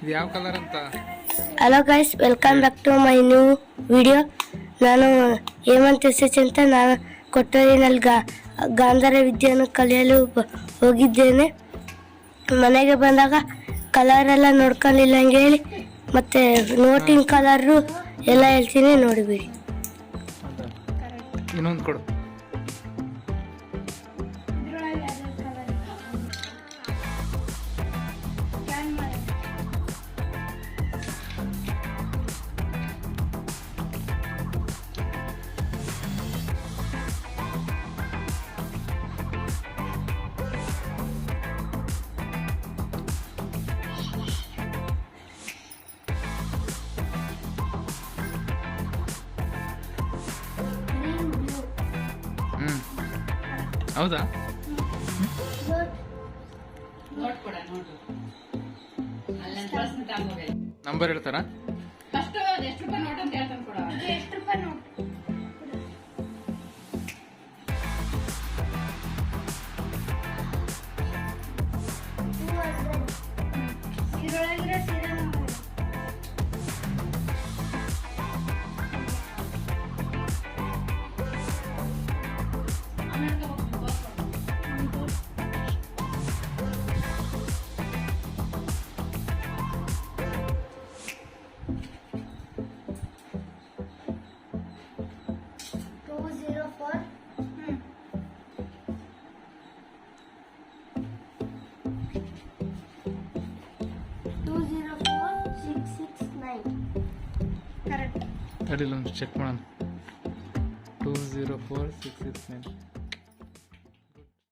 ಇದು ಯಾವ ಕಲರ್ ಅಂತ? Hello guys, welcome back to my new video. ನಾನು ಹೇಮಂತ್ ಎಸ್ ಅಂತ ನಾನು ಕೊಟ್ಟೂರಿನಲ್ಲಿ ಗಾಂಧಾರ ವಿದ್ಯೆಯನ್ನು ಕಲಿಯಲು ಹೋಗಿದ್ದೇನೆ. ಮನೆಗೆ ಬಂದಾಗ ಕಲರೆಲ್ಲ ನೋಡ್ಕೊಂಡಿಲ್ಲ ಹಂಗೆ ಹೇಳಿ ಮತ್ತು ನೋಟಿನ ಕಲರು ಎಲ್ಲ ಹೇಳ್ತೀನಿ, ನೋಡಿಬಿಡಿ. ಇನ್ನೊಂದು ಕೊಡು. ಹೌದಾ? ನಂಬರ್ ಹೇಳ್ತಾರಾ? ಅಡಿಲ್ಲ ಚೆಕ್ ಮಾಡೋಣ. 204669